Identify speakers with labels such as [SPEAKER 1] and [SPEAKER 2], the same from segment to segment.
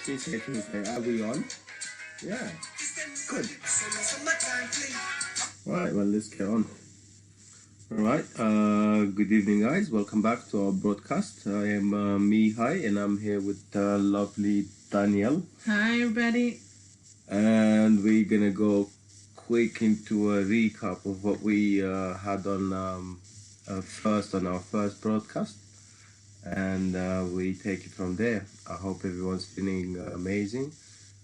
[SPEAKER 1] Tuesday. Are we on? Yeah. Good. Right, well, let's get on. Alright, good evening, guys. Welcome back to our broadcast. I am Mihai, and I'm here with lovely Danielle.
[SPEAKER 2] Hi, everybody.
[SPEAKER 1] And we're gonna go quick into a recap of what we had on our first broadcast, and we take it from there. I hope everyone's feeling amazing,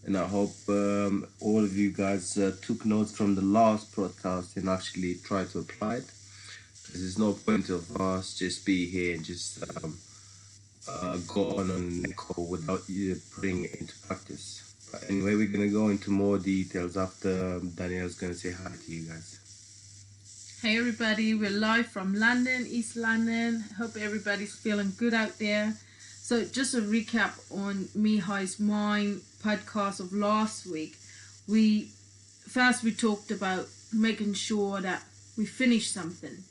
[SPEAKER 1] and I hope all of you guys took notes from the last broadcast and actually try to apply it. Because there's no point of us just be here and just go on and call without you putting it into practice. But anyway, we're gonna go into more details after Danielle's gonna say hi to you guys.
[SPEAKER 2] Hey, everybody. We're live from London, East London. Hope everybody's feeling good out there. So just a recap on Mihai's Mind podcast of last week. We talked about making sure that we finish something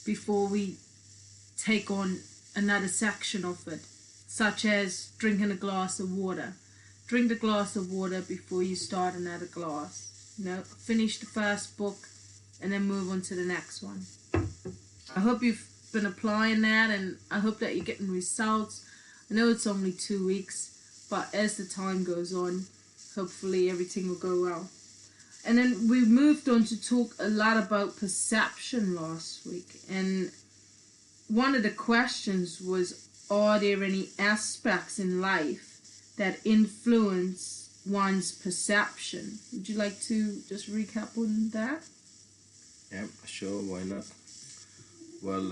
[SPEAKER 2] before we take on another section of it, such as drinking a glass of water. Drink the glass of water before you start another glass. Finish the first book and then move on to the next one. I hope you've been applying that, and I hope that you're getting results. I know it's only 2 weeks, but as the time goes on, hopefully everything will go well. And then we moved on to talk a lot about perception last week. And one of the questions was, are there any aspects in life that influence one's perception? Would you like to just recap on that?
[SPEAKER 1] Yeah, sure, why not? Well,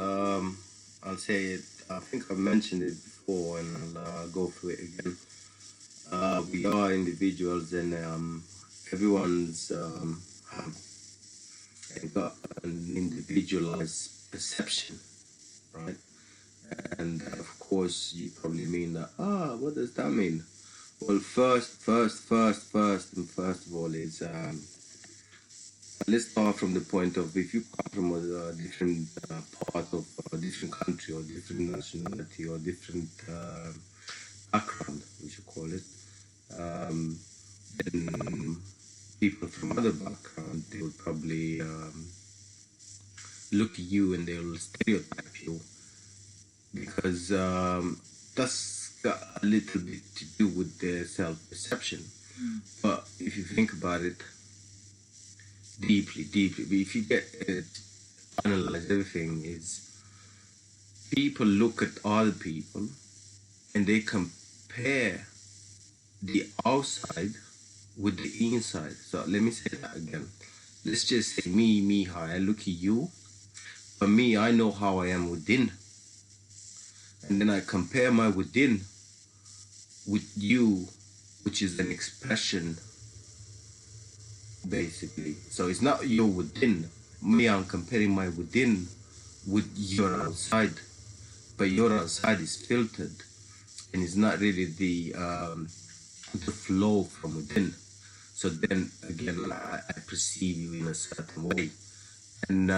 [SPEAKER 1] I'll say it. I think I've mentioned it before, and I'll go through it again. We are individuals, and everyone's got an individualized perception, right? And of course, you probably mean that. What does that mean? Well, first of all is let's start from the point of, if you come from a different part of a different country or different nationality or different background, we should call it, then people from other backgrounds, they will probably look at you and they will stereotype you, because that's got a little bit to do with their self-perception. But if you think about it deeply, if you get it, analyze everything, is people look at other people and they compare the outside with the inside. So let me say that again. Let's just say me, Mihai, I look at you, but me, I know how I am within. And then I compare my within with you, which is an expression, basically. So it's not your within. Me, I'm comparing my within with your outside. But your outside is filtered, and it's not really the flow from within. So then again, I perceive you in a certain way. And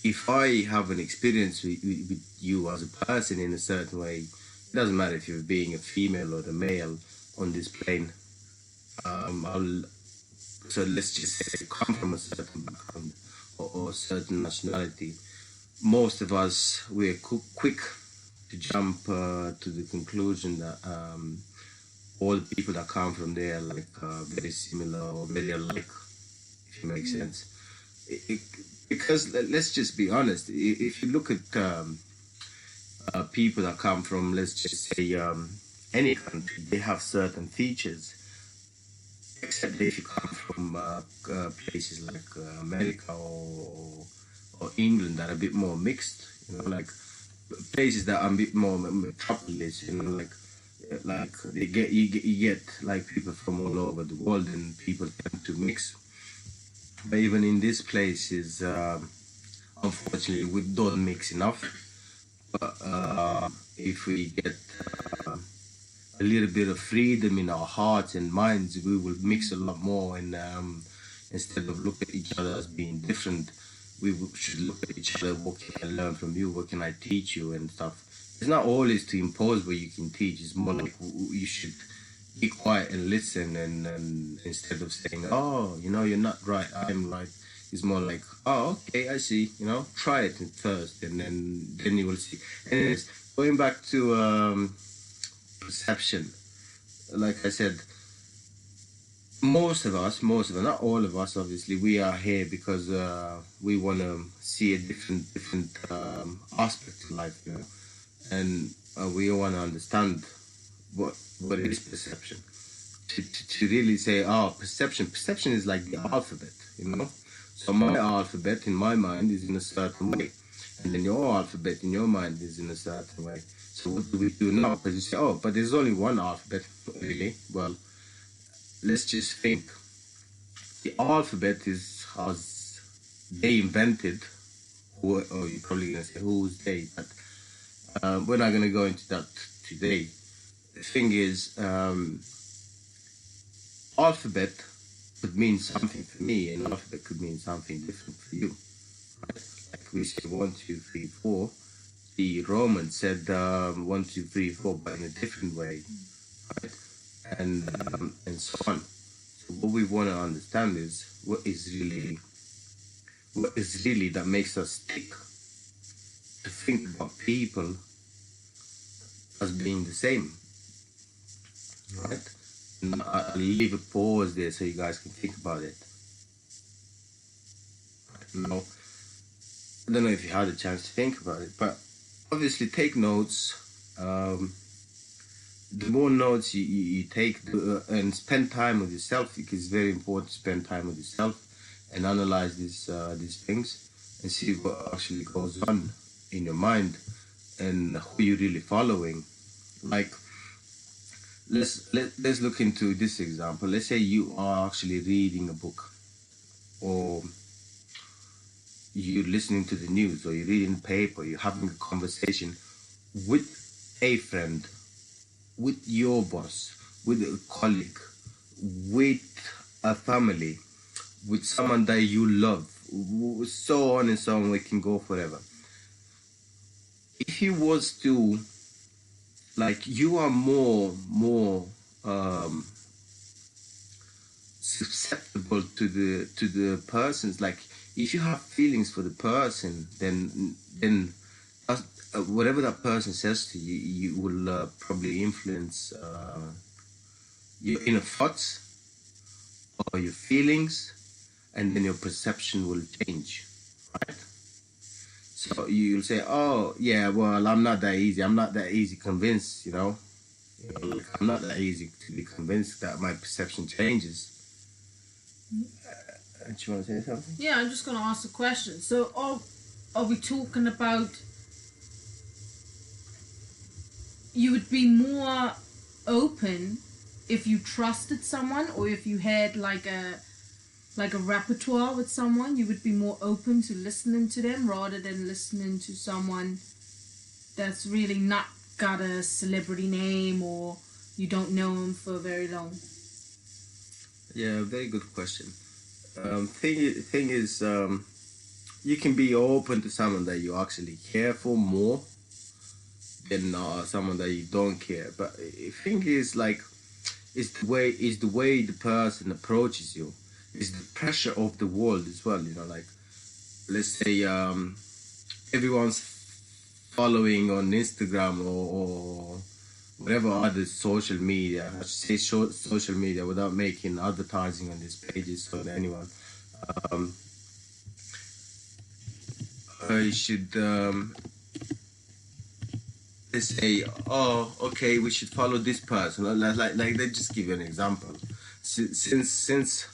[SPEAKER 1] if I have an experience with you as a person in a certain way, it doesn't matter if you're being a female or a male on this plane. So let's just say you come from a certain background or a certain nationality. Most of us, we're quick to jump to the conclusion that all the people that come from there are very similar or very alike, if it makes sense. Because let's just be honest, if you look at people that come from, let's just say, any country, they have certain features, except if you come from places like America or England that are a bit more mixed, like places that are a bit more metropolis, like you get like people from all over the world, and people tend to mix. But even in these places, unfortunately, we don't mix enough. But if we get a little bit of freedom in our hearts and minds, we will mix a lot more. And instead of looking at each other as being different, we should look at each other. What can I learn from you? What can I teach you and stuff? it's not always to impose what you can teach. It's more like you should be quiet and listen, and instead of saying, oh, you're not right, I'm right. It's more like, oh, okay, I see, try it first, and then you will see. Anyways, going back to perception, like I said, most of us, not all of us, obviously, we are here because we want to see a different aspect of life, and we want to understand what is perception. To really say, oh, perception is like the alphabet, So my alphabet in my mind is in a certain way, and then your alphabet in your mind is in a certain way. So what do we do now? Because you say, oh, but there's only one alphabet, really. Well, let's just think. The alphabet is as they invented, or you're probably going to say, who's they? But we're not going to go into that today. The thing is, alphabet could mean something for me, and alphabet could mean something different for you. Right? Like we say 1, 2, 3, 4. The Romans said 1, 2, 3, 4, but in a different way, right? And so on. So what we want to understand is what is really that makes us tick to think about people as being the same, right? And I'll leave a pause there so you guys can think about it. Now, I don't know if you had a chance to think about it, but obviously take notes. The more notes you take and spend time with yourself, because it's very important to spend time with yourself and analyze these things and see what actually goes on in your mind and who you're really following. Like, let's look into this example. Let's say you are actually reading a book, or you're listening to the news, or you're reading a paper, you're having a conversation with a friend, with your boss, with a colleague, with a family, with someone that you love, so on and so on. We can go forever. If you was to, like, you are more susceptible to the persons. Like, if you have feelings for the person, then whatever that person says to you, you will probably influence your inner thoughts or your feelings, and then your perception will change, right? So you'll say, oh, yeah, well, I'm not that easy convinced, like, I'm not that easy to be convinced that my perception changes. Do you want to say something?
[SPEAKER 2] Yeah, I'm just going to ask a question. So are we talking about you would be more open if you trusted someone, or if you had like a repertoire with someone, you would be more open to listening to them rather than listening to someone that's really not got a celebrity name, or you don't know them for very long?
[SPEAKER 1] Yeah, very good question. Thing is, you can be open to someone that you actually care for more than someone that you don't care. But the thing is, like, it's the way the person approaches you. It's the pressure of the world as well. Like, let's say everyone's following on Instagram or whatever other social media. I should say social media without making advertising on these pages for anyone. I should they say, oh, okay, we should follow this person. Like they just give you an example. Since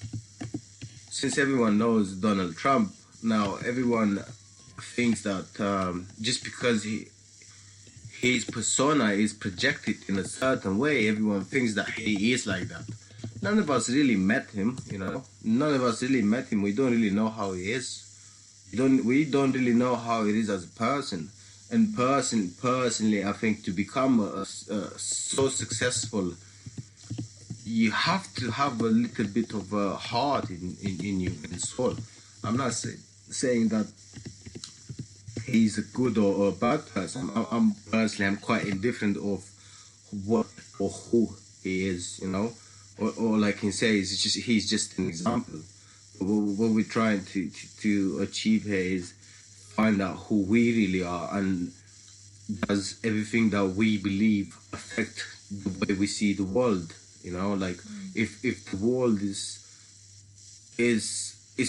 [SPEAKER 1] everyone knows Donald Trump, now everyone thinks that just because his persona is projected in a certain way, everyone thinks that he is like that. None of us really met him, None of us really met him. We don't really know how he is. We don't really know how it is as a person. And personally, I think to become so successful, you have to have a little bit of a heart in you and soul. I'm not saying that he's a good or a bad person. I'm personally, I'm quite indifferent of what or who he is, you know, or like he says, it's just he's just an example. What we're trying to achieve here is find out who we really are, and does everything that we believe affect the way we see the world? You know, like if the world is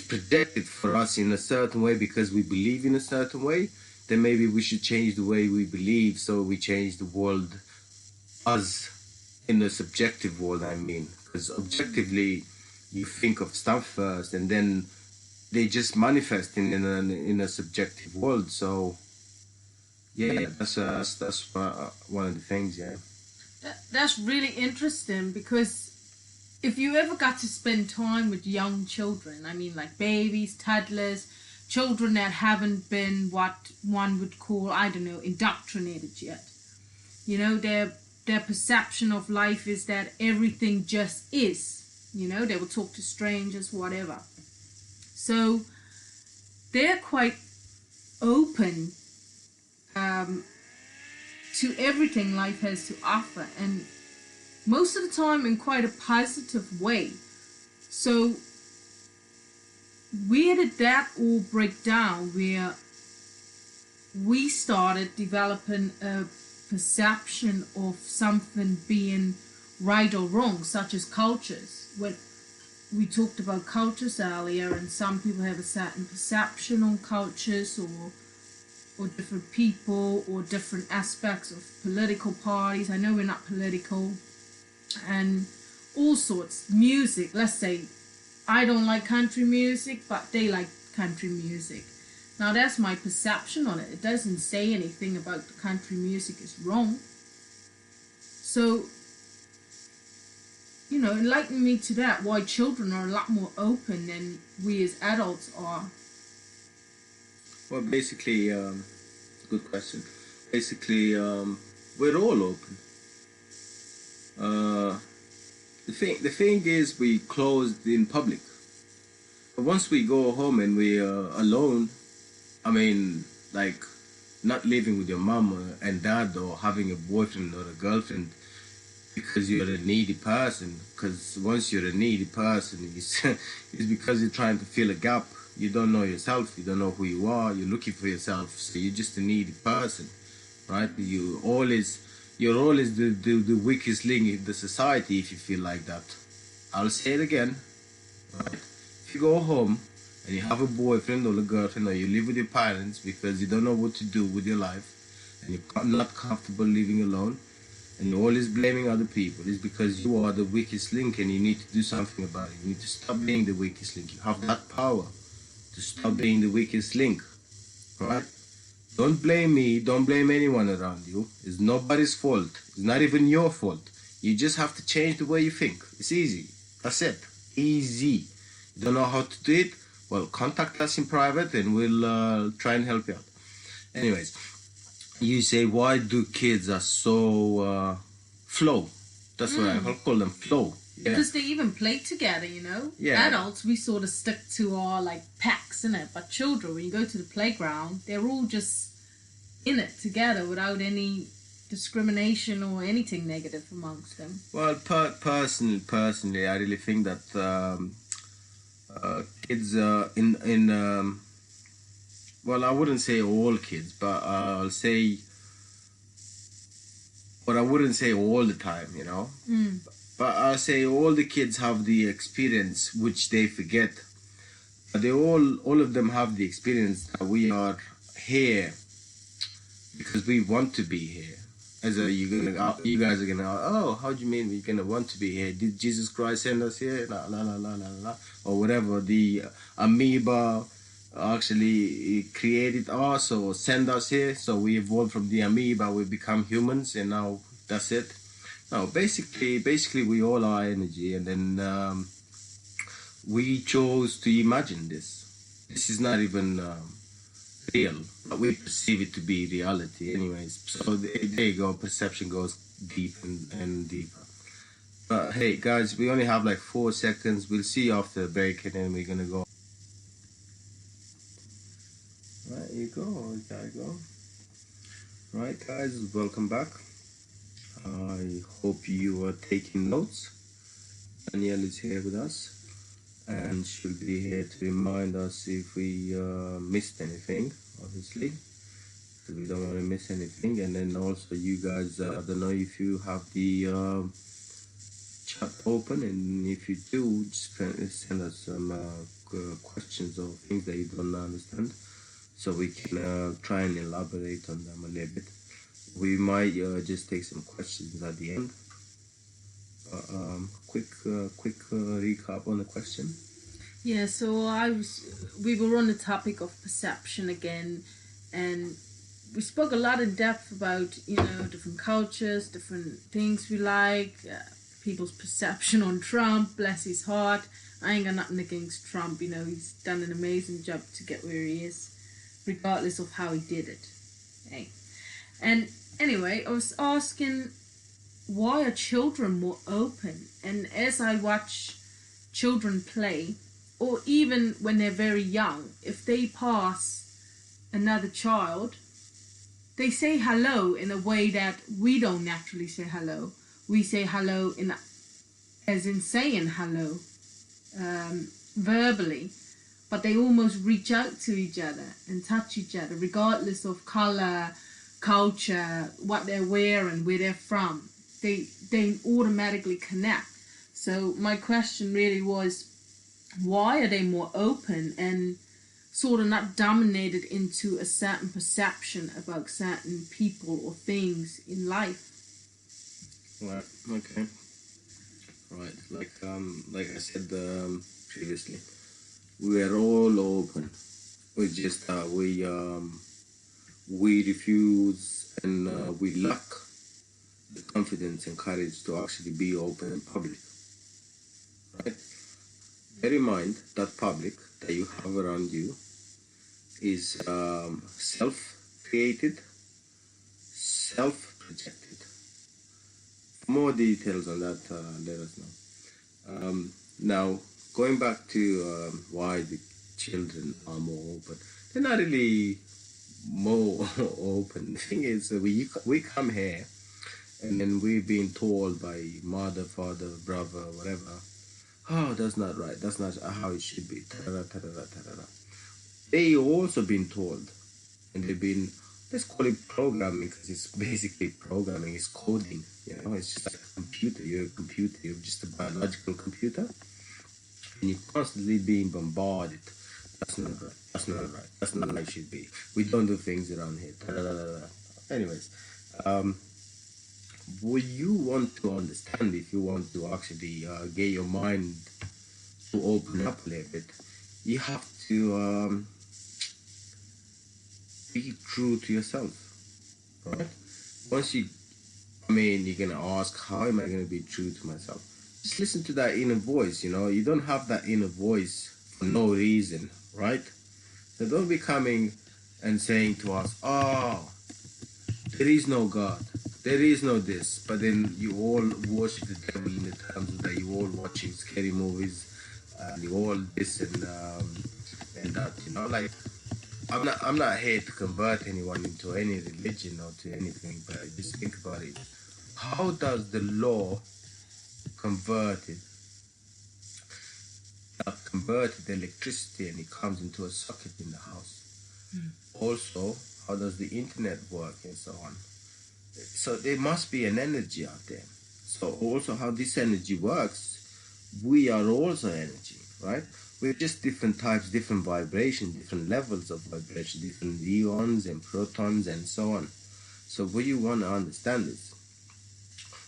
[SPEAKER 1] projected for us in a certain way because we believe in a certain way, then maybe we should change the way we believe, so we change the world as in the subjective world, I mean, because objectively you think of stuff first and then they just manifest in a subjective world. So yeah, that's one of the things. Yeah,
[SPEAKER 2] That's really interesting, because if you ever got to spend time with young children, I mean, like babies, toddlers, children that haven't been what one would call, I don't know, indoctrinated yet. You know, their perception of life is that everything just is. You know, they will talk to strangers, whatever. So they're quite open to everything life has to offer, and most of the time in quite a positive way. So where did that all break down? Where we started developing a perception of something being right or wrong, such as cultures. When we talked about cultures earlier, and some people have a certain perception on cultures, or different people, or different aspects of political parties. I know we're not political, and all sorts. Music, let's say I don't like country music, but they like country music. Now that's my perception on it. It doesn't say anything about the country music is wrong. So, you know, enlighten me to that, why children are a lot more open than we as adults are.
[SPEAKER 1] well, basically, good question. Basically, we're all open. Uh, the thing is, we closed in public. But once we go home and we are alone, I mean, like not living with your mom and dad, or having a boyfriend or a girlfriend because you're a needy person. Because once you're a needy person, it's because you're trying to fill a gap. You don't know yourself. You don't know who you are. You're looking for yourself. So you're just a needy person, right? You're always the weakest link in the society if you feel like that. I'll say it again, right? If you go home and you have a boyfriend or a girlfriend, or you live with your parents because you don't know what to do with your life, and you're not comfortable living alone, and you're always blaming other people, it's because you are the weakest link and you need to do something about it. You need to stop being the weakest link. You have that power to stop being the weakest link, right? Don't blame me, don't blame anyone around you. It's nobody's fault. It's not even your fault. You just have to change the way you think. It's easy. That's it. Easy. You don't know how to do it? Well, contact us in private and we'll try and help you out. Anyways, you say, why do kids are so flow? That's what I call them, flow. Yeah.
[SPEAKER 2] Because they even play together, you know?
[SPEAKER 1] Yeah.
[SPEAKER 2] Adults, we sort of stick to our, like, packs, innit? But children, when you go to the playground, they're all just in it together without any discrimination or anything negative amongst them.
[SPEAKER 1] Well, personally, I really think that kids well, I wouldn't say all kids, but I'll say, but I wouldn't say all the time, you know. But I'll say all the kids have the experience which they forget. They all of them have the experience that we are here because we want to be here. As you guys are gonna, oh, how do you mean we're gonna want to be here? Did Jesus Christ send us here? La la la la la la, or whatever. The amoeba actually created us or send us here, so we evolved from the amoeba, we become humans, and now that's it. No, basically we all are energy, and then we chose to imagine this. This is not even real, but we perceive it to be reality anyways. So there you go, perception goes deep and deeper. But hey guys, we only have like 4 seconds. We'll see you after the break, and then we're gonna go. Right, you go. There you go. Right, guys, welcome back. I hope you are taking notes. Danielle is here with us, and she'll be here to remind us if we missed anything, obviously. So we don't want to miss anything. And then also, you guys, I don't know if you have the chat open, and if you do, just send us some questions or things that you don't understand, so we can try and elaborate on them a little bit. We might just take some questions at the end. Quick recap on the question.
[SPEAKER 2] Yeah, so we were on the topic of perception again, and we spoke a lot in depth about, different cultures, different things we like, people's perception on Trump. Bless his heart. I ain't got nothing against Trump. He's done an amazing job to get where he is, regardless of how he did it. Hey, and anyway, I was asking, why are children more open? And as I watch children play, or even when they're very young, if they pass another child, they say hello in a way that we don't naturally say hello. We say hello as in saying hello, verbally, but they almost reach out to each other and touch each other, regardless of color, culture, what they're wearing, where they're from. They automatically connect. So my question really was, why are they more open and sort of not dominated into a certain perception about certain people or things in life?
[SPEAKER 1] Right. Okay. Right. Like I said previously, we are all open. We just we refuse, and we lack the confidence and courage to actually be open in public. Right. Bear in mind that public that you have around you is self-created, self-projected. For more details on that, let us know. Now, going back to why the children are more open, they're not really more open. The thing is, we come here, and then we've been told by mother, father, brother, whatever, oh, that's not right. That's not how it should be. Ta-da, ta-da, ta-da. They also been told, and they've been, let's call it programming, because it's basically programming. It's coding. It's just like a computer. You're a computer. You're just a biological computer, and you're constantly being bombarded. That's not right. That's not right. That's not how it should be. We don't do things around here. Ta-da-da-da-da. Anyways, what you want to understand, if you want to actually get your mind to open up a little bit, you have to be true to yourself, right? Once you're gonna ask, how am I gonna be true to myself? Just listen to that inner voice. You don't have that inner voice for no reason, right? So don't be coming and saying to us, oh, there is no God, there is no this, but then you all worship the devil in the terms that you all watching scary movies, you all this and that. Like, I'm not here to convert anyone into any religion or to anything, but just think about it. How does the law converted converted electricity, and it comes into a socket in the house? Also, how does the internet work and so on? So there must be an energy out there. So also how this energy works, we are also energy, right? We're just different types, different vibration, different levels of vibration, different ions and protons and so on. So what you want to understand is,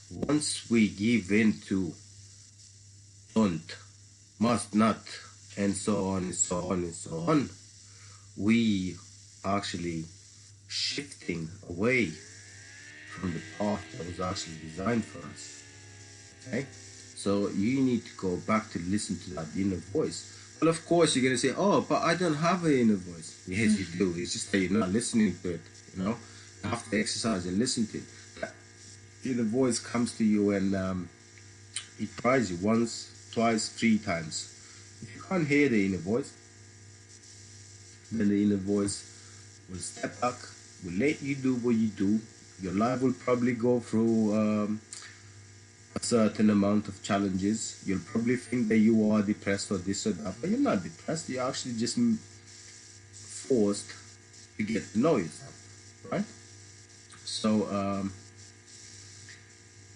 [SPEAKER 1] once we give in to don't, must not, and so on and so on and so on, we actually shifting away from the path that was actually designed for us. Okay? So you need to go back to listen to that inner voice. Well, of course, you're going to say, oh, but I don't have an inner voice. Yes, you do. It's just that you're not listening to it. You have to exercise and listen to it. That inner voice comes to you, and it tries you once, twice, 3 times. If you can't hear the inner voice, then the inner voice We'll step back. We'll let you do what you do. Your life will probably go through a certain amount of challenges. You'll probably think that you are depressed or this or that, but you're not depressed. You're actually just forced to get to know yourself, right? So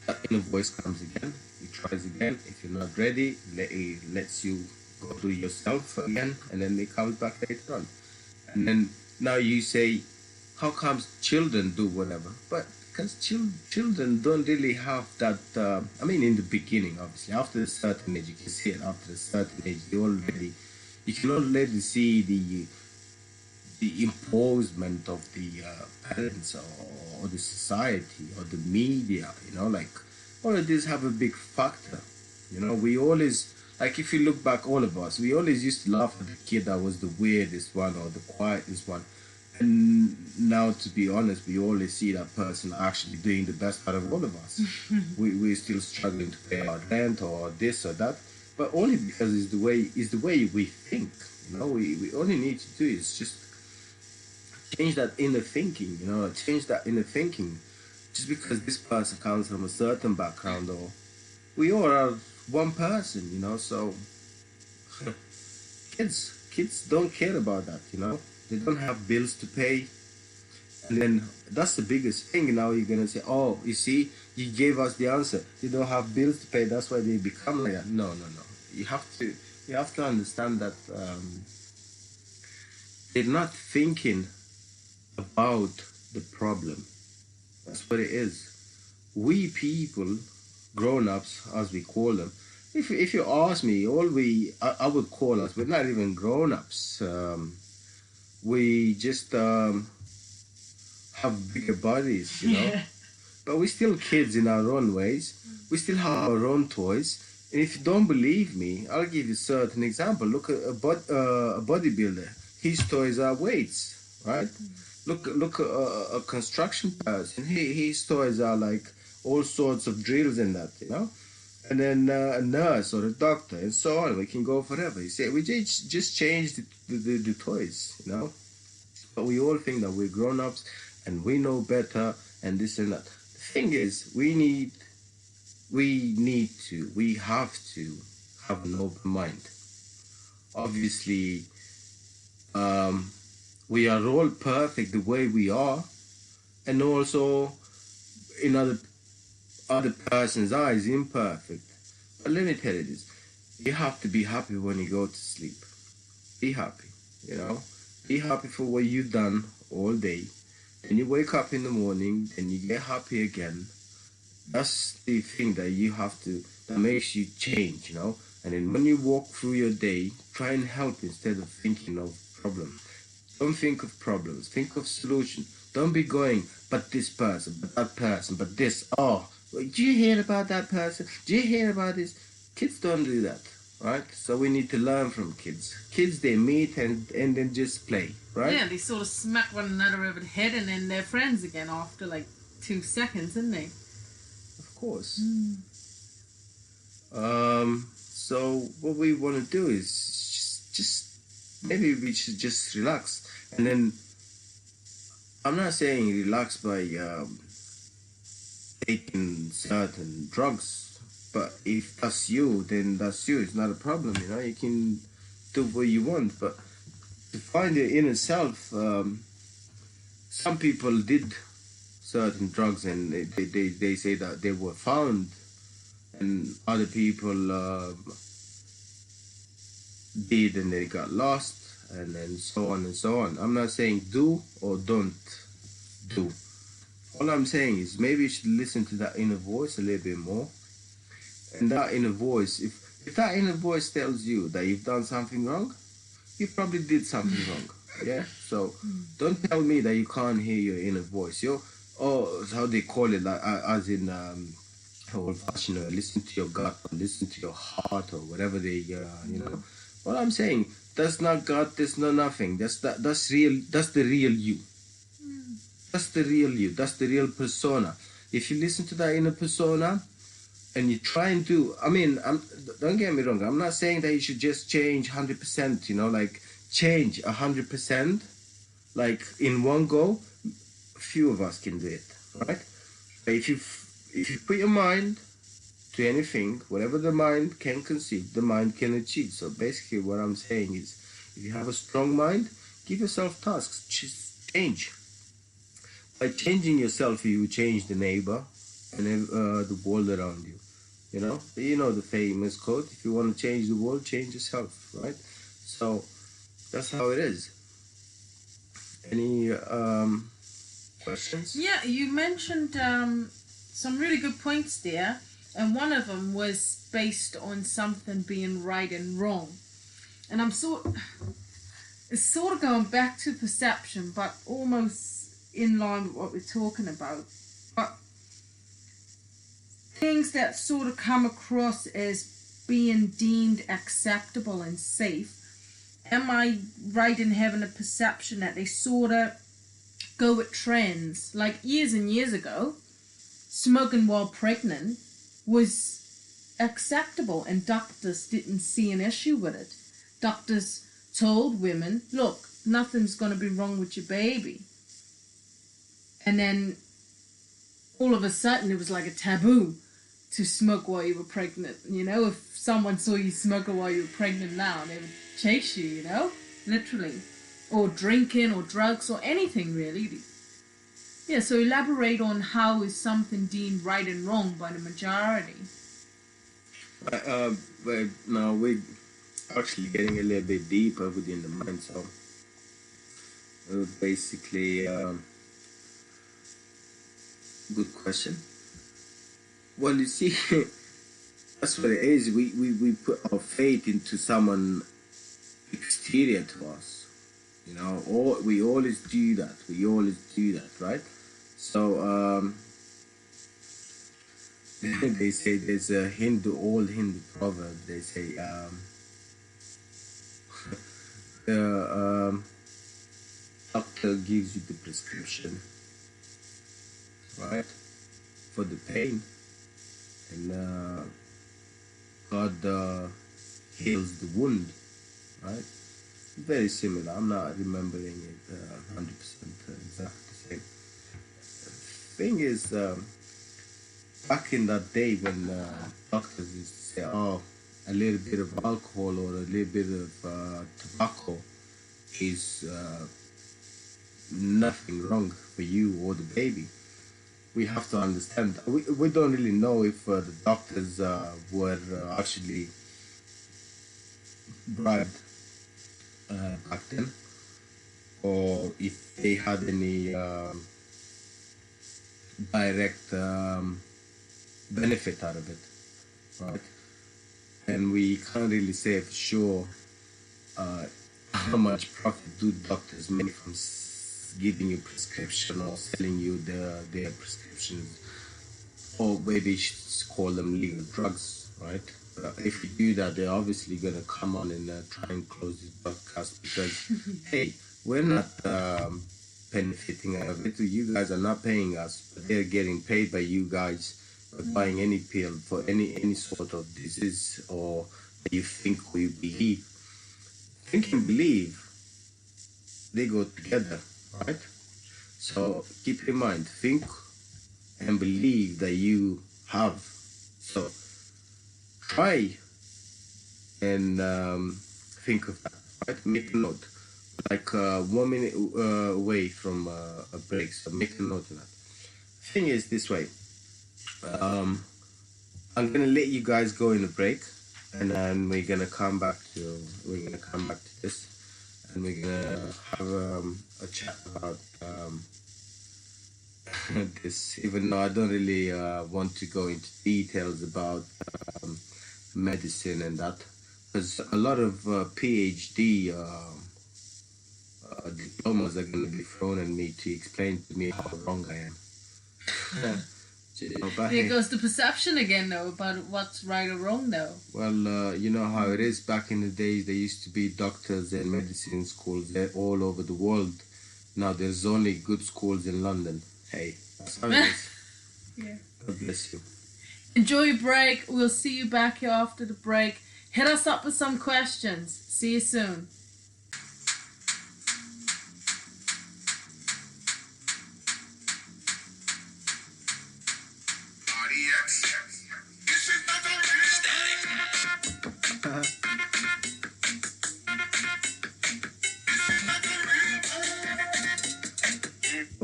[SPEAKER 1] that inner voice comes again. It tries again. If you're not ready, it lets you go to yourself again, and then it comes back later on. And then now you say, how comes children do whatever? But because children don't really have that. I mean, in the beginning, obviously, after a certain age, you can see it. After a certain age, you can already see the imposement of the parents or the society or the media. Like all of these have a big factor. We always, like, if you look back, all of us, we always used to laugh at the kid that was the weirdest one or the quietest one. And now, to be honest, we always see that person actually doing the best out of all of us. We're still struggling to pay our rent or this or that, but only because it's the way we think. We only need to do is just change that inner thinking. Change that inner thinking. Just because this person comes from a certain background, or we all are one person. So kids don't care about that. They don't have bills to pay. And then that's the biggest thing. Now you're gonna say, "Oh, you see, you gave us the answer. They don't have bills to pay. That's why they become like that." No, no, no. You have to understand that they're not thinking about the problem. That's what it is. We people, grown-ups, as we call them. If you ask me, I would call us. We're not even grown-ups. We just have bigger bodies. But we're still kids in our own ways. We still have our own toys. And if you don't believe me, I'll give you a certain example. Look at a bodybuilder. His toys are weights, right? Look at a construction person. His toys are like all sorts of drills and that. And then a nurse or a doctor and so on. We can go forever. You see, we just changed the toys. But we all think that we're grown-ups and we know better and this and that. The thing is, we have to have an open mind. Obviously, we are all perfect the way we are, and also in other person's eyes imperfect. But let me tell you this: you have to be happy when you go to sleep. Be happy, Be happy for what you've done all day. Then you wake up in the morning, and you get happy again. That's the thing that makes you change. And then when you walk through your day, try and help instead of thinking of problems. Don't think of problems. Think of solution. Don't be going, but this person, but that person, but this. Oh, do you hear about that person? Do you hear about this? Kids don't do that, right? So we need to learn from kids. Kids, they meet and then just play, right?
[SPEAKER 2] Yeah, they sort of smack one another over the head and then they're friends again after like 2 seconds, isn't they?
[SPEAKER 1] Of course. So what we want to do is just maybe we should just relax. And then I'm not saying relax by taking certain drugs, but if that's you, then that's you. It's not a problem. You can do what you want. But to find your inner self, some people did certain drugs and they say that they were found, and other people did and they got lost, and then so on and so on. I'm not saying do or don't do. All I'm saying is maybe you should listen to that inner voice a little bit more. And that inner voice, if that inner voice tells you that you've done something wrong, you probably did something wrong. Yeah? So don't tell me that you can't hear your inner voice. How they call it, like, as in old-fashioned, listen to your gut or listen to your heart or whatever What I'm saying, that's not God, that's not nothing. That's real. That's the real you. That's the real you. That's the real persona. If you listen to that inner persona and you try and do, don't get me wrong. I'm not saying that you should just change 100%. Like change 100%. like in one go, few of us can do it, right? But if you put your mind to anything, whatever the mind can conceive, the mind can achieve. So basically, what I'm saying is, if you have a strong mind, give yourself tasks, just change. By changing yourself, you change the neighbor and the world around you. You know the famous quote: "If you want to change the world, change yourself." Right? So that's how it is. Any questions?
[SPEAKER 2] Yeah, you mentioned some really good points there, and one of them was based on something being right and wrong. And it's sort of going back to perception, but almost in line with what we're talking about. But things that sort of come across as being deemed acceptable and safe, am I right in having a perception that they sort of go with trends? Like years and years ago, smoking while pregnant was acceptable and doctors didn't see an issue with it. Doctors told women, look, nothing's going to be wrong with your baby. And then all of a sudden it was like a taboo to smoke while you were pregnant. If someone saw you smoking while you were pregnant now, they would chase you, literally. Or drinking or drugs or anything really. Yeah, so elaborate on how is something deemed right and wrong by the majority.
[SPEAKER 1] But now we're actually getting a little bit deeper within the mind. So basically, good question. Well, you see, that's what it is. We put our faith into someone exterior to us. We always do that. Right? So they say there's a old Hindu proverb. They say the doctor gives you the prescription, right, for the pain, and God heals the wound, right? Very similar. I'm not remembering it 100% exactly the same. Thing is, back in that day when doctors used to say, "Oh, a little bit of alcohol or a little bit of tobacco is nothing wrong for you or the baby." We have to understand. We don't really know if the doctors were actually bribed back then, or if they had any direct benefit out of it, right? And we can't really say for sure how much profit do doctors make from giving you prescription or selling you their prescriptions, or maybe you should call them legal drugs, right? If you do that, they're obviously going to come on and try and close this broadcast because, hey, we're not benefiting out of it. You guys are not paying us, but they're getting paid by you guys by buying any pill for any sort of disease or that you think we believe. Think and believe, they go together, right? So keep in mind, think and believe that you have. So try and think of that, right? Make a note, like 1 minute away from a break. So make a note of that. Thing is this way. I'm gonna let you guys go in a break, and then we're gonna come back to this, and we're gonna have a chat about this. Even though I don't really want to go into details about medicine and that, because a lot of PhD diplomas are going to be thrown at me to explain to me how wrong I am.
[SPEAKER 2] There goes the perception again, though, about what's right or wrong, though.
[SPEAKER 1] Well, you know how it is. Back in the days, there used to be doctors and medicine schools all over the world. Now there's only good schools in London. Hey, that's how it is.
[SPEAKER 2] Yeah.
[SPEAKER 1] God bless you.
[SPEAKER 2] Enjoy your break. We'll see you back here after the break. Hit us up with some questions. See you soon.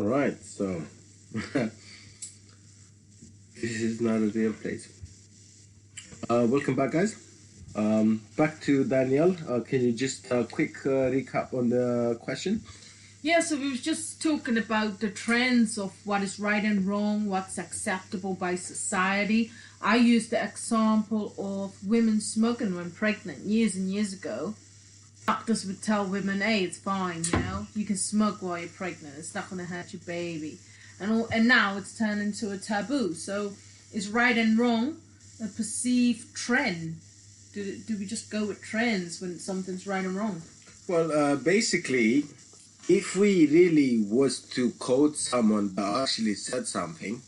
[SPEAKER 1] right, so this is not a real place. Welcome back, guys. Back to Danielle. Can you just quick recap on the question?
[SPEAKER 2] Yeah, so we was just talking about the trends of what is right and wrong, what's acceptable by society. I used the example of women smoking when pregnant years and years ago. Doctors would tell women, hey, it's fine, you can smoke while you're pregnant, it's not going to hurt your baby. And now it's turned into a taboo. So is right and wrong a perceived trend? Do we just go with trends when something's right and wrong?
[SPEAKER 1] Well, basically, if we really was to quote someone that actually said something,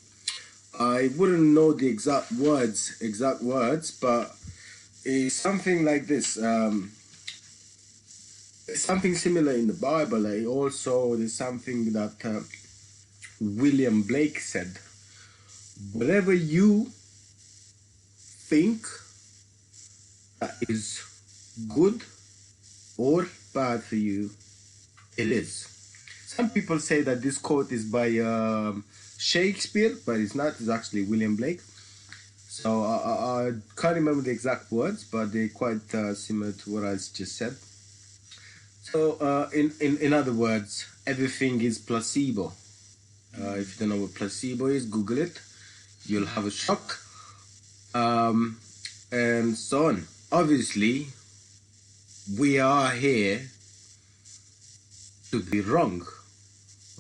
[SPEAKER 1] I wouldn't know the exact words, but it's something like this. Something similar in the Bible. Also, there's something that William Blake said. Whatever you think that is good or bad for you, it is. Some people say that this quote is by Shakespeare, but it's not. It's actually William Blake. So I can't remember the exact words, but they're quite similar to what I just said. So in other words, everything is placebo. If you don't know what placebo is, Google it. You'll have a shock. And so on. Obviously, we are here to be wrong,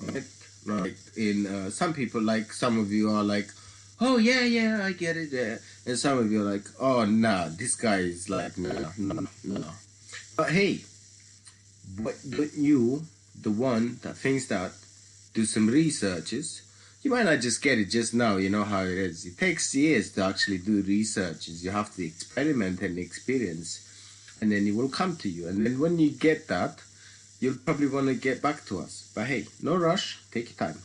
[SPEAKER 1] right? Like in some people, like some of you are like, oh yeah, I get it, yeah. And some of you are like, oh nah, this guy is like, no. But hey, but you, the one that thinks that, do some researches. You might not just get it just now. You know how it is. It takes years to actually do researches. You have to experiment and experience, and then it will come to you. And then when you get that, you'll probably want to get back to us. But hey, no rush. Take your time.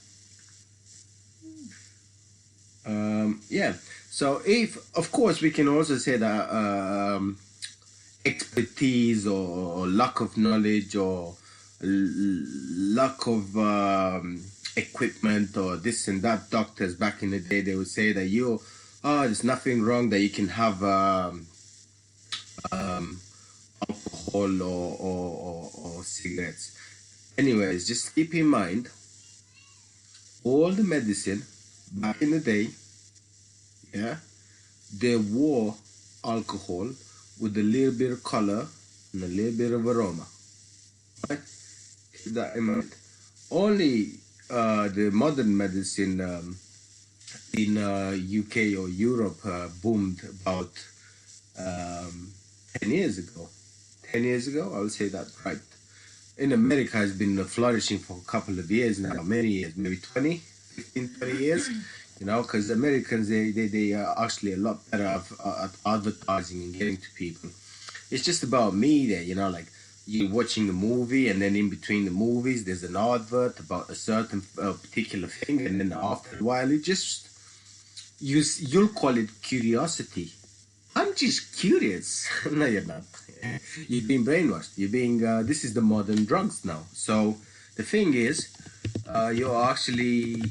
[SPEAKER 1] Yeah. So if, of course, we can also say that expertise or lack of knowledge or lack of equipment or this and that. Doctors back in the day, they would say that there's nothing wrong, that you can have alcohol or cigarettes. Anyways, just keep in mind, all the medicine back in the day, yeah, they wore alcohol with a little bit of color and a little bit of aroma. Right? Keep that in mind. Only the modern medicine in UK or Europe boomed about 10 years ago. 10 years ago, I would say that, right? In America, has been flourishing for a couple of years now, many years, maybe 20 years, because Americans, they are actually a lot better at advertising and getting to people. It's just about media, like you're watching a movie and then in between the movies, there's an advert about a certain particular thing, and then after a while, you'll call it curiosity. I'm just curious. No, you're not. You've been brainwashed. This is the modern drugs now. So the thing is, you're actually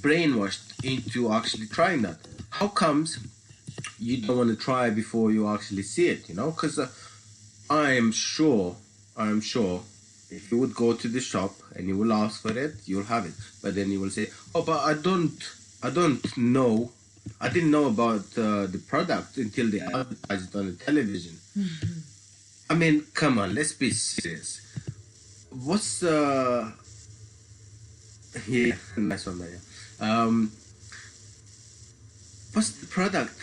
[SPEAKER 1] brainwashed into actually trying that. How comes you don't want to try before you actually see it? Because I am sure, if you would go to the shop and you will ask for it, you'll have it. But then you will say, oh, but I don't know. I didn't know about the product until they advertised it on the television. Mm-hmm. I mean, come on, let's be serious. What's the... Yeah, nice one, man. What's the product?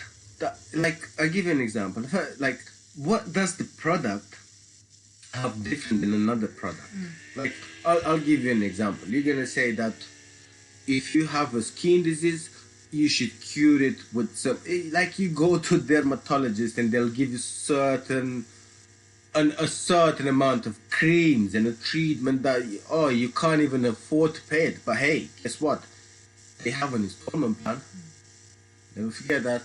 [SPEAKER 1] I'll give you an example. Like, what does the product have different than another product? Like, I'll give you an example. You're going to say that if you have a skin disease, you should cure it with some... Like, you go to a dermatologist and they'll give you a certain amount of creams and a treatment that you can't even afford to pay it. But hey, guess what? They have an installment plan. Never forget that.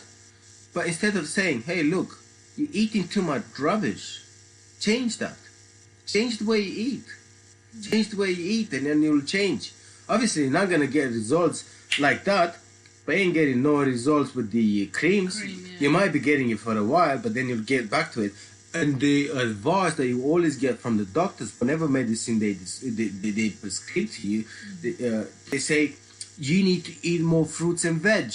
[SPEAKER 1] But instead of saying, hey, look, you're eating too much rubbish, change that. Change the way you eat. Change the way you eat, and then you'll change. Obviously, you're not going to get results like that, but ain't getting no results with the creams. You might be getting it for a while, but then you'll get back to it. And the advice that you always get from the doctors, whenever medicine they prescribe to you, they say, you need to eat more fruits and veg,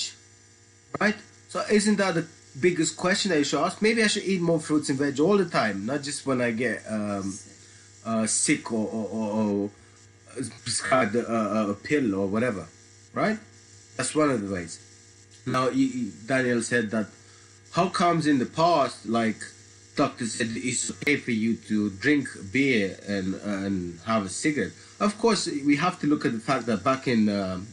[SPEAKER 1] right? So isn't that the biggest question that you should ask? Maybe I should eat more fruits and veg all the time, not just when I get sick or prescribed a pill or whatever, right? That's one of the ways. Now, Daniel said that how comes in the past, like, doctors said it's okay for you to drink beer and have a cigarette. Of course, we have to look at the fact that back in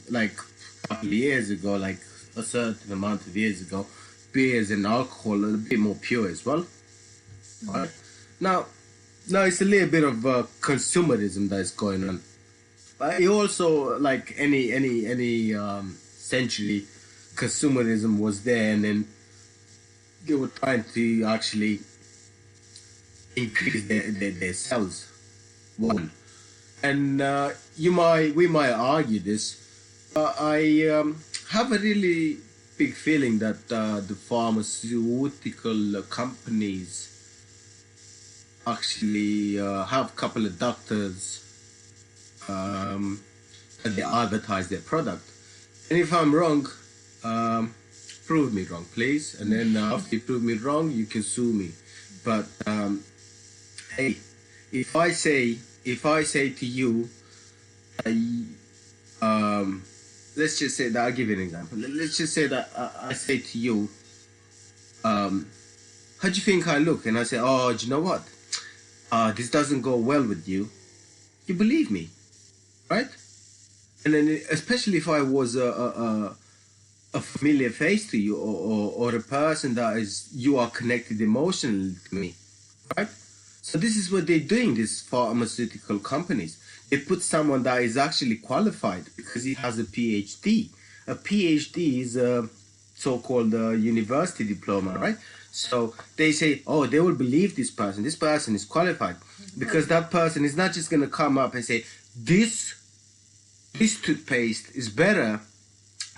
[SPEAKER 1] like a couple of years ago, like a certain amount of years ago, beers and alcohol are a bit more pure as well. Right? Now it's a little bit of consumerism that is going on. But it also, like any century, consumerism was there, and then they were trying to actually increase their sales. One, and we might argue this, but I have a really big feeling that the pharmaceutical companies actually have a couple of doctors that they advertise their product. And if I'm wrong, prove me wrong, please. And then after you prove me wrong, you can sue me. But hey, if I say to you, let's just say that, I'll give you an example. Let's just say that I say to you, how do you think I look? And I say, oh, do you know what? This doesn't go well with you. You believe me, right? And then, especially if I was a familiar face to you, or a person that you are connected emotionally to me, right? So this is what they're doing, these pharmaceutical companies. They put someone that is actually qualified because he has a PhD. A PhD is a so-called university diploma, right? So they say, oh, they will believe this person. This person is qualified because that person is not just going to come up and say, this toothpaste is better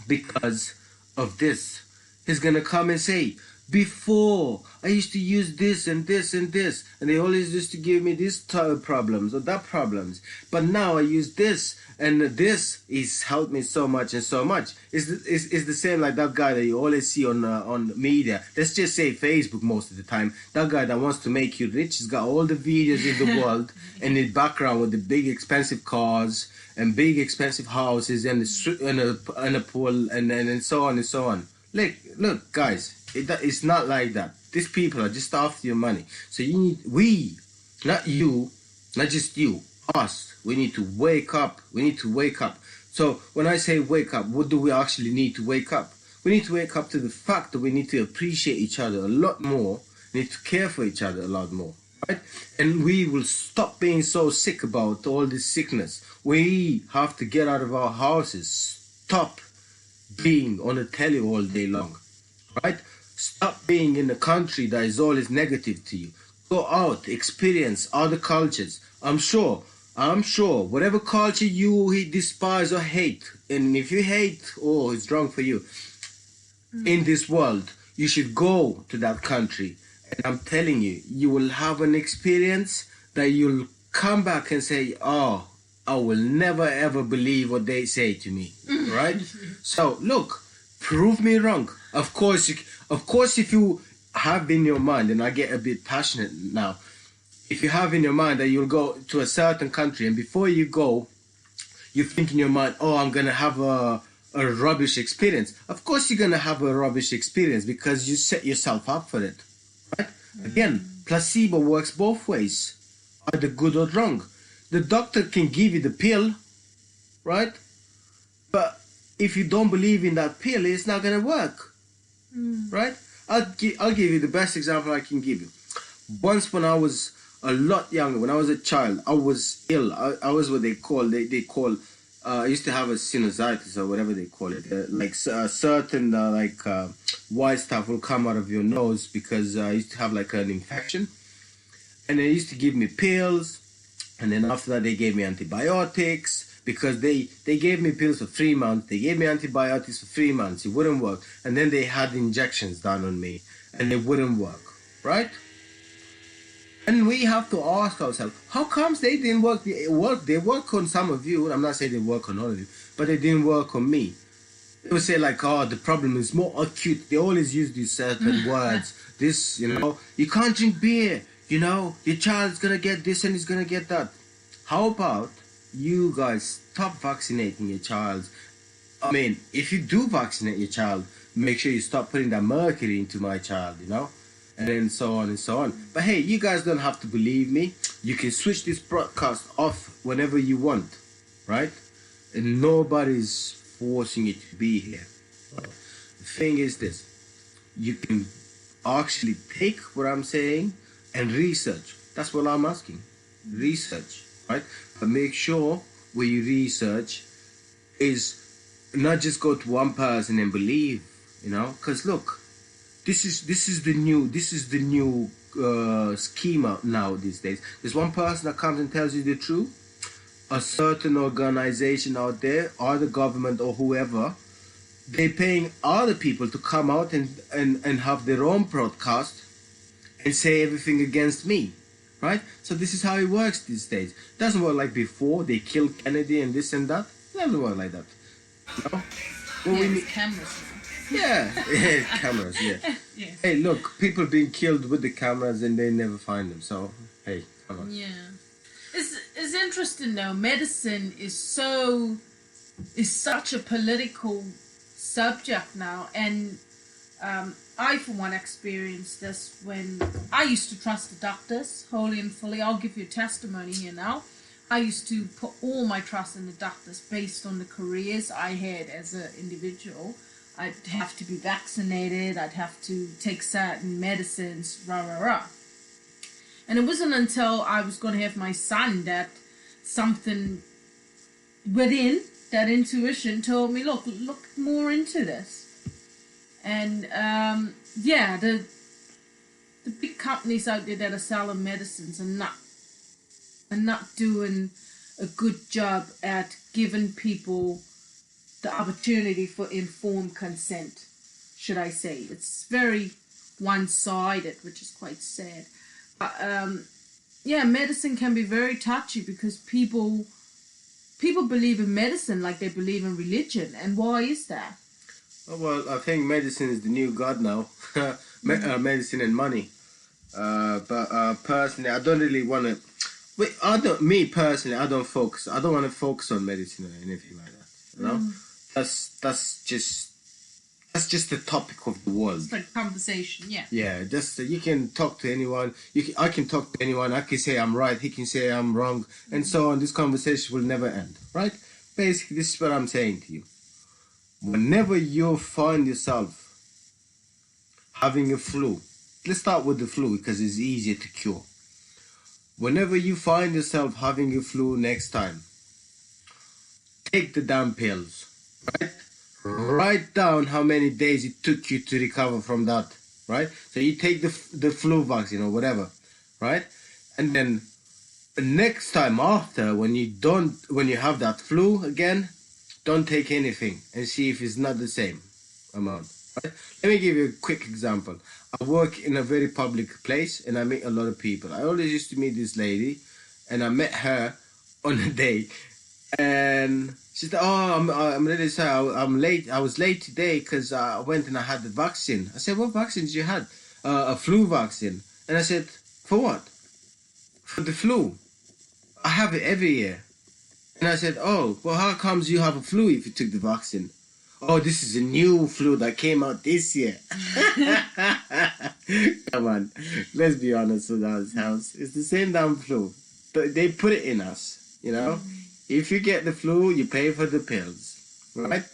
[SPEAKER 1] because of this. He's going to come and say, before I used to use this and this and this, and they always used to give me these problems or that problems, but now I use this, and this is helped me so much and so much. It's the same like that guy that you always see on media. Let's just say Facebook most of the time. That guy that wants to make you rich, he's got all the videos in the world, and in the background with the big expensive cars and big expensive houses and a pool and so on and so on. Look, guys, it's not like that. These people are just after your money. So not you, not just you, us. We need to wake up. We need to wake up. So when I say wake up, what do we actually need to wake up? We need to wake up to the fact that we need to appreciate each other a lot more. We need to care for each other a lot more, right? And we will stop being so sick about all this sickness. We have to get out of our houses. Stop being on the telly all day long, right? Stop being in a country that is always negative to you. Go out, experience other cultures. I'm sure, whatever culture you despise or hate, and if you hate, oh, it's wrong for you. In this world, you should go to that country. And I'm telling you, you will have an experience that you'll come back and say, oh, I will never ever believe what they say to me, right? So look, prove me wrong. Of course, if you have in your mind, and I get a bit passionate now, if you have in your mind that you'll go to a certain country, and before you go, you think in your mind, oh, I'm gonna have a rubbish experience. Of course, you're gonna have a rubbish experience because you set yourself up for it, right? Again, placebo works both ways, either good or wrong. The doctor can give you the pill, right? But if you don't believe in that pill, it's not going to work, right? I'll give you the best example I can give you. Once when I was a lot younger, when I was a child, I was ill. I was what they call, I used to have a sinusitis or whatever they call it. Like certain white stuff will come out of your nose because I used to have like an infection. And they used to give me pills. And then after that, they gave me antibiotics. because they gave me pills for 3 months, they gave me antibiotics for 3 months, it wouldn't work, and then they had injections done on me, and it wouldn't work, right? And we have to ask ourselves, how comes they didn't work? They work on some of you. I'm not saying they work on all of you, but they didn't work on me. They would say like, oh, the problem is more acute. They always use these certain words. This, you can't drink beer. Your child's gonna get this and he's gonna get that. How about you guys stop vaccinating your child? I mean, if you do vaccinate your child, make sure you stop putting that mercury into my child, and then so on and so on. But hey, you guys don't have to believe me. You can switch this broadcast off whenever you want, right? And nobody's forcing you to be here. The thing is this: you can actually take what I'm saying and research. That's what I'm asking. Research, right? But make sure where you research is not just go to one person and believe, because look, this is the new schema now these days. There's one person that comes and tells you the truth. A certain organization out there, or the government or whoever, they're paying other people to come out and have their own broadcast and say everything against me, right? So this is how it works these days. It doesn't work like before. They killed Kennedy and this and that. It doesn't work like that. Well,
[SPEAKER 2] it's cameras.
[SPEAKER 1] Yeah, cameras, yeah.
[SPEAKER 2] Yes.
[SPEAKER 1] Hey, look, people being killed with the cameras and they never find them. So, hey, come on.
[SPEAKER 2] Yeah. It's interesting though. Medicine is such a political subject now, and I for one experienced this when I used to trust the doctors wholly and fully. I'll give you a testimony here now. I used to put all my trust in the doctors based on the careers I had as an individual. I'd have to be vaccinated, I'd have to take certain medicines, rah. And it wasn't until I was going to have my son that something within that intuition told me, look more into this. And the big companies out there that are selling medicines are not doing a good job at giving people the opportunity for informed consent, should I say. It's very one-sided, which is quite sad. Medicine can be very touchy because people believe in medicine like they believe in religion. And why is that?
[SPEAKER 1] Oh, well, I think medicine is the new god now. Medicine and money. But personally, I don't really want to. I don't focus. I don't want to focus on medicine or anything like that. That's just the topic of the world.
[SPEAKER 2] It's like conversation, yeah.
[SPEAKER 1] Yeah, just you can talk to anyone. I can talk to anyone. I can say I'm right. He can say I'm wrong, and so on. This conversation will never end, right? Basically, this is what I'm saying to you. Whenever you find yourself having a flu, let's start with the flu because it's easier to cure. Whenever you find yourself having a flu next time, take the damn pills, right? Write down how many days it took you to recover from that, right? So you take the flu vaccine or whatever, right? And then next time after, when you have that flu again, don't take anything and see if it's not the same amount. Right? Let me give you a quick example. I work in a very public place and I meet a lot of people. I always used to meet this lady and I met her on a day and she said, oh, I'm really sorry, I'm late. I was late today because I went and I had the vaccine. I said, what vaccine did you had? A flu vaccine. And I said, for what? For the flu. I have it every year. And I said, oh, well, how comes you have a flu if you took the vaccine? Oh, this is a new flu that came out this year. Come on, let's be honest with ourselves. It's the same damn flu. But they put it in us, If you get the flu, you pay for the pills, right?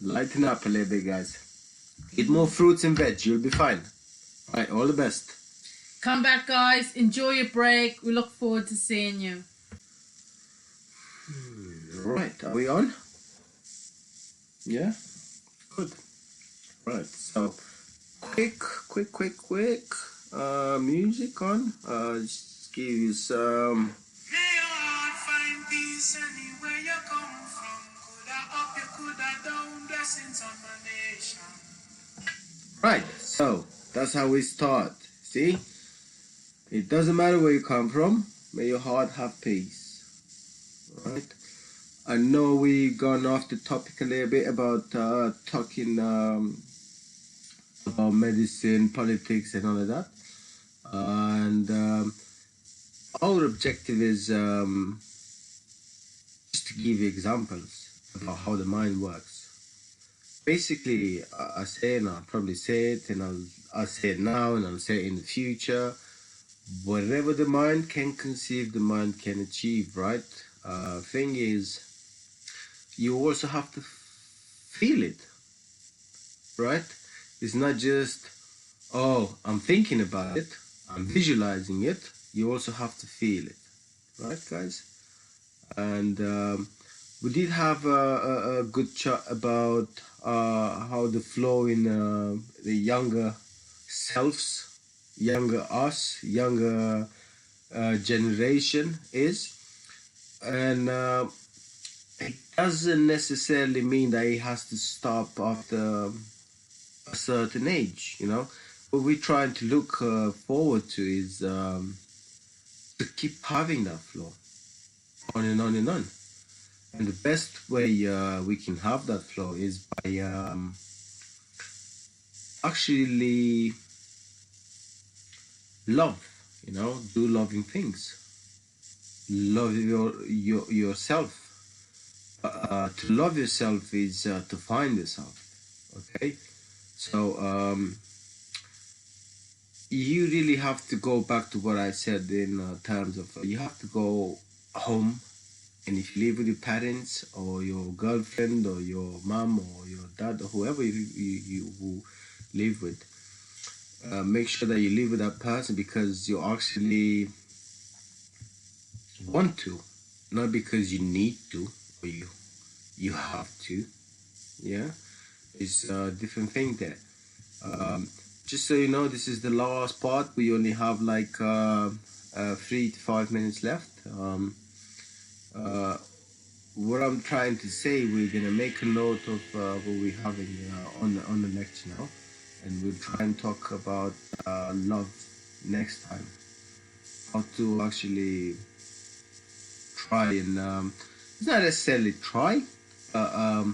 [SPEAKER 1] Lighten up a little bit, guys. Eat more fruits and veg, you'll be fine. All right, all the best.
[SPEAKER 2] Come back, guys. Enjoy your break. We look forward to seeing you.
[SPEAKER 1] Right, are we on? Yeah? Good. Right, so quick music on. Just give you some peace anywhere you come from. Coulda up, you coulda down. Blessings on my nation. Right, so that's how we start. See, it doesn't matter where you come from. May your heart have peace. Right. I know we gone off the topic a little bit about talking about medicine, politics, and all of that. And our objective is just to give you examples about how the mind works. Basically, I say, and I'll probably say it, and I'll say it now, and I'll say it in the future. Whatever the mind can conceive, the mind can achieve, right? Thing is, you also have to feel it, right? It's not just, oh, I'm thinking about it, I'm visualizing it. You also have to feel it, right, guys? And we did have a good chat about how the flow in the younger selves, younger us, younger generation is. And it doesn't necessarily mean that it has to stop after a certain age, you know. What we're trying to look forward to is to keep having that flow on and on and on. And the best way we can have that flow is by actually love, you know, do loving things. Love yourself. To love yourself is to find yourself. Okay, so you really have to go back to what I said in terms of you have to go home, and if you live with your parents or your girlfriend or your mom or your dad or whoever you live with, make sure that you live with that person because you actually want to, not because you need to or you have to. Yeah, it's a different thing there. Just so you know, this is the last part. We only have like 3 to 5 minutes left. What I'm trying to say, we're gonna make a note of what we're having on the lecture now, and we'll try and talk about love next time. How to actually try and it's not necessarily try, but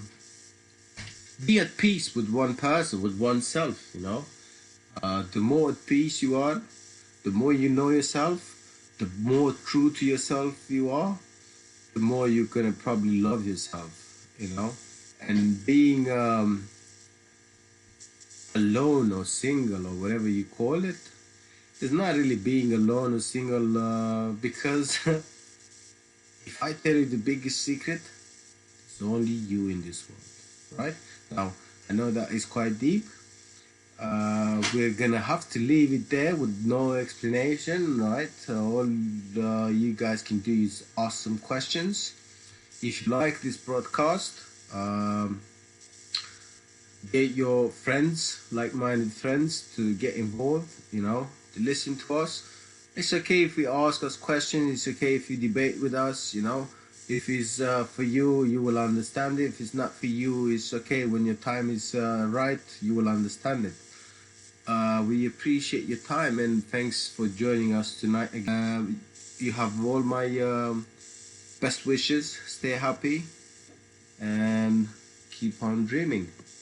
[SPEAKER 1] be at peace with one person, with oneself. You know, the more at peace you are, the more you know yourself, the more true to yourself you are, the more you're gonna probably love yourself, you know. And being alone or single or whatever you call it, it's not really being alone or single because if I tell you the biggest secret, it's only you in this world, right? Now, I know that is quite deep. We're gonna have to leave it there with no explanation, right? All you guys can do is ask some questions. If you like this broadcast, get your friends, like-minded friends, to get involved, you know, to listen to us. It's okay if we ask us questions. It's okay if you debate with us, you know. If it's for you, you will understand it. If it's not for you, it's okay. When your time is right, you will understand it. We appreciate your time and thanks for joining us tonight. You have all my best wishes. Stay happy and keep on dreaming.